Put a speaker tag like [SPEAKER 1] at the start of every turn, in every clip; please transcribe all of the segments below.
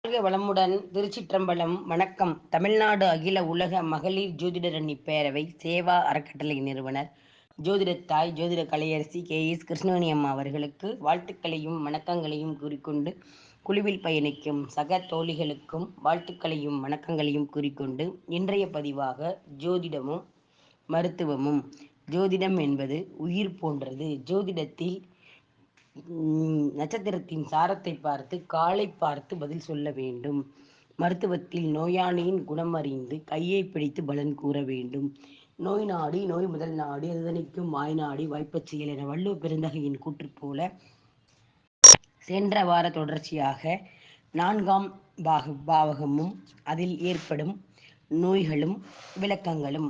[SPEAKER 1] வாழ்க வளமுடன். திருச்சிற்றம்பலம். வணக்கம். தமிழ்நாடு அகில உலக மகளிர் ஜோதிடரணி பேரவை சேவா அறக்கட்டளை நிறுவனர் ஜோதிடத்தாய் ஜோதிட கலையரசி KS கிருஷ்ணவேணி அம்மா அவர்களுக்கு வாழ்த்துக்களையும் வணக்கங்களையும் கூறிக்கொண்டு, குழுவில் பயணிக்கும் சக தோழிகளுக்கும் வாழ்த்துக்களையும் வணக்கங்களையும் கூறிக்கொண்டு, இன்றைய பதிவாக ஜோதிடமும் மருத்துவமும். ஜோதிடம் என்பது உயிர் போன்றது. ஜோதிடத்தில் நட்சத்திரத்தின் சாரத்தை பார்த்து காலை பார்த்து பதில் சொல்ல வேண்டும். மருத்துவத்தில் நோயாளியின் குணம் அறிந்து கையை பிடித்து பலன் கூற வேண்டும். நோய் நாடி நோய் முதல் நாடி அதுதணிக்கும் வாய் நாடி வாய்ப்பச் செயல் என வள்ளுவ பெருந்தகையின் கூற்று போல சென்ற வார தொடர்ச்சியாக 4ஆம் பாவகமும் அதில் ஏற்படும் நோய்களும் விளக்கங்களும்.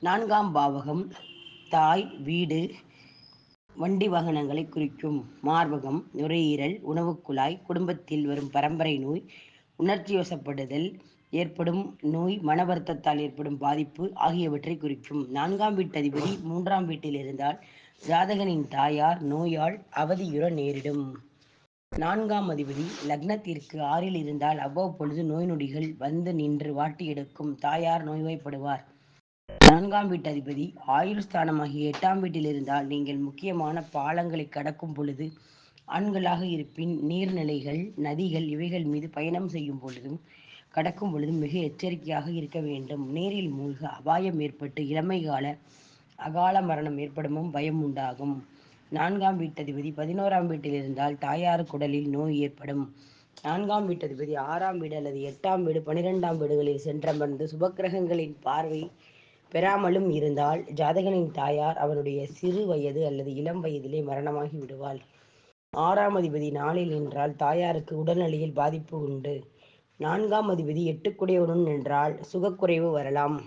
[SPEAKER 1] 4ஆம் பாவகம் தாய், வீடு, வண்டி வாகனங்களை குறிக்கும். மார்பகம், நுரையீரல், உணவுக்குழாய், குடும்பத்தில் வரும் பரம்பரை நோய், உணர்ச்சி வசப்படுதல் ஏற்படும் நோய், மன வருத்தத்தால் ஏற்படும் பாதிப்பு ஆகியவற்றை குறிக்கும். 4ஆம் வீட்டதிபதி 3ஆம் வீட்டில் இருந்தால் ஜாதகனின் தாயார் நோயால் அவதியுற நேரிடும். 4ஆம் அதிபதி லக்னத்திற்கு 6இல் இருந்தால் அவ்வப்பொழுது நோய் நொடிகள் வந்து நின்று வாட்டி எடுக்கும். தாயார் நோய்வாய்ப்படுவார். 4ஆம் வீட்டதிபதி ஆயுள் ஸ்தானமாகிய 8ஆம் வீட்டில் இருந்தால் நீங்கள் முக்கியமான பாலங்களை கடக்கும் பொழுது, ஆண்களாக இருப்பின் நீர்நிலைகள், நதிகள் இவைகள் மீது பயணம் செய்யும் பொழுதும் கடக்கும் பொழுதும் மிக எச்சரிக்கையாக இருக்க வேண்டும். நீரில் மூழ்க அபாயம் ஏற்பட்டு இளமை கால அகால மரணம் ஏற்படவும் பயம் உண்டாகும். 4ஆம் வீட்டதிபதி 11ஆம் வீட்டில் இருந்தால் தாயாருக்கு உடலில் நோய் ஏற்படும். 4ஆம் வீட்டதிபதி 6ஆம் வீடு அல்லது 8ஆம் வீடு 12ஆம் வீடுகளில் சென்றமர்ந்து சுபக்கிரகங்களின் பார்வை பெறாமலும் இருந்தால் ஜாதகனின் தாயார் அவனுடைய சிறு வயது அல்லது இளம் வயதிலே மரணமாகி விடுவாள். 6ஆம் அதிபதி 4இல் நின்றால் தாயாருக்கு உடல்நிலையில் பாதிப்பு உண்டு. 4ஆம் அதிபதி 8க்குடையவனுடன் நின்றால் சுகக்குறைவு வரலாம்.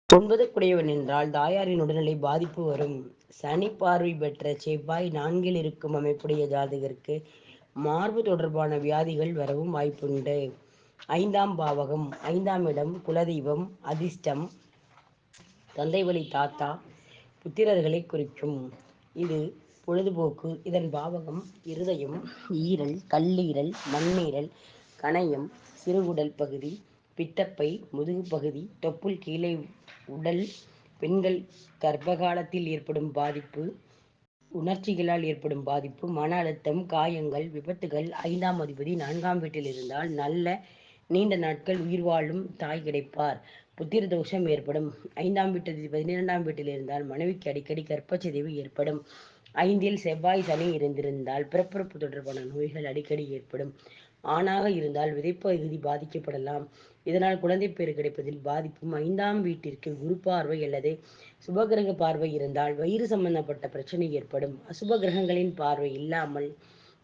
[SPEAKER 1] 9க்குடையவன் நின்றால் தாயாரின் உடல்நிலை பாதிப்பு வரும். சனி பார்வை பெற்ற செவ்வாய் 4இல் இருக்கும் அமைப்புடைய ஜாதகருக்கு மார்பு தொடர்பான வியாதிகள் வரவும் வாய்ப்புண்டு. 5ஆம் பாவகம் 5ஆம் இடம் குலதெய்வம், அதிர்ஷ்டம், தந்தை வழி தாத்தா, புத்திரர்களை குறிக்கும். இது பொழுதுபோக்கு. இதன் பாவகம் இருதயம், ஈரல், கல்லீரல், மண்ணீரல், கணையம், சிறுகுடல் பகுதி, பித்தப்பை, முதுகு பகுதி, தொப்புள் கீழே உடல். பெண்கள் கர்ப்பகாலத்தில் ஏற்படும் பாதிப்பு, உணர்ச்சிகளால் ஏற்படும் பாதிப்பு, மன அழுத்தம், காயங்கள், விபத்துகள். 5ஆம் அதிபதி 4ஆம் வீட்டில் இருந்தால் நல்ல நீண்ட நாட்கள் உயிர் வாழும் தாய் கிடைப்பார். புத்திர தோஷம் ஏற்படும். 5ஆம் வீட்டதிபதி 12ஆம் வீட்டில் இருந்தால் மனைவிக்கு அடிக்கடி கர்ப்பச்சிதைவு ஏற்படும். 5இல் செவ்வாய் சனி இருந்திருந்தால் பிறப்புறுப்பு தொடர்பான நோய்கள் அடிக்கடி ஏற்படும். ஆணாக இருந்தால் விதைப்பகுதி பாதிக்கப்படலாம். இதனால் குழந்தை பேறு கிடைப்பதில் பாதிப்பும். 5ஆம் வீட்டிற்கு குரு பார்வை அல்லது சுபகிரக பார்வை இருந்தால் வயிறு சம்பந்தப்பட்ட பிரச்சனை ஏற்படும். அசுப கிரகங்களின் பார்வை இல்லாமல்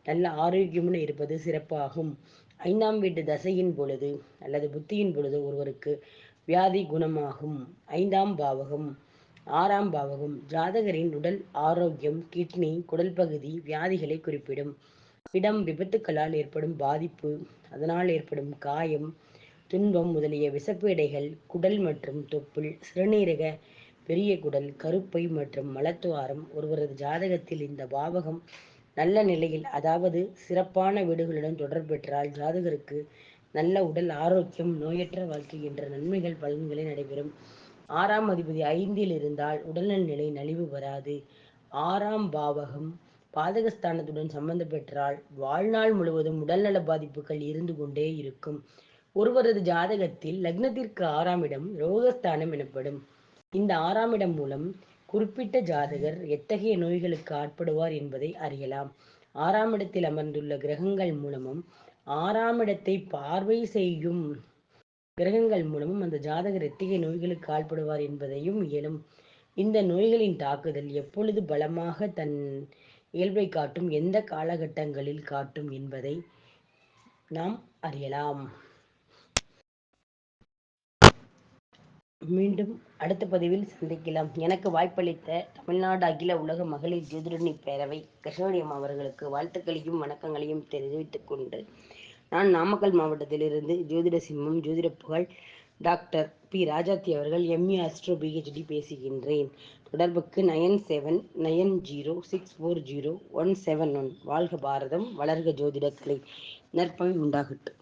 [SPEAKER 1] நல்ல ஆரோக்கியமுடன் இருப்பது சிறப்பாகும். 5ஆம் வீட்டு தசையின் பொழுது அல்லது புத்தியின் பொழுது ஒருவருக்கு வியாதி குணமாகும். 5ஆம் பாவகம் 6ஆம் பாவகம் ஜாதகரின் உடல் ஆரோக்கியம், கிட்னி, குடல் பகுதி வியாதிகளை குறிப்பிடும். இடம் விபத்துக்களால் ஏற்படும் பாதிப்பு, அதனால் ஏற்படும் காயம், துன்பம் முதலிய விஷப்பேடைகள், குடல் மற்றும் தொப்புள், சிறுநீரக, பெரிய குடல், கருப்பை மற்றும் மலத்துவாரம். ஒருவரது ஜாதகத்தில் இந்த பாவகம் நல்ல நிலையில் அதாவது சிறப்பான வீடுகளுடன் தொடர்பு பெற்றால் ஜாதகருக்கு நல்ல உடல் ஆரோக்கியம், நோயற்ற வாழ்க்கை என்ற நன்மைகள் பலன்களை நடைபெறும். 6ஆம் அதிபதி 5இல் இருந்தால் உடல்நிலை நலிவு வராது. 6ஆம் பாவகம் பாதகஸ்தானத்துடன் சம்பந்தம் பெற்றால் வாழ்நாள் முழுவதும் உடல்நல பாதிப்புகள் இருந்து கொண்டே இருக்கும். ஒருவரது ஜாதகத்தில் லக்னத்திற்கு 6ஆம் இடம் ரோகஸ்தானம் எனப்படும். இந்த 6ஆம் இடம் மூலம் குறிப்பிட்ட ஜாதகர் எத்தகைய நோய்களுக்கு ஆட்படுவார் என்பதை அறியலாம். 6ஆம் இடத்தில் அமர்ந்துள்ள கிரகங்கள் மூலமும் 6ஆம் இடத்தை பார்வை செய்யும் கிரகங்கள் மூலமும் அந்த ஜாதகர் எத்தகைய நோய்களுக்கு ஆட்படுவார் என்பதையும் இயலும். இந்த நோய்களின் தாக்குதல் எப்பொழுது பலமாக தன் இயல்பை காட்டும், எந்த காலகட்டங்களில் காட்டும் என்பதை நாம் அறியலாம். மீண்டும் அடுத்த பதிவில் சந்திக்கலாம். எனக்கு வாய்ப்பளித்த தமிழ்நாடு அகில உலக மகளிர் ஜோதிடரணி பேரவை கிருஷ்ணவேணி அம்மா அவர்களுக்கு வாழ்த்துக்களையும் வணக்கங்களையும் தெரிவித்துக் கொண்டு, நான் நாமக்கல் மாவட்டத்திலிருந்து ஜோதிட சிம்மம் ஜோதிட புகழ் டாக்டர் பி ராஜாத்தி அவர்கள் MA அஸ்ட்ரோ PhD பேசுகின்றேன். தொடர்புக்கு 9790640171. வாழ்க பாரதம், வளர்க ஜோதிடக்கலை. நற்பவி உண்டாகட்டும்.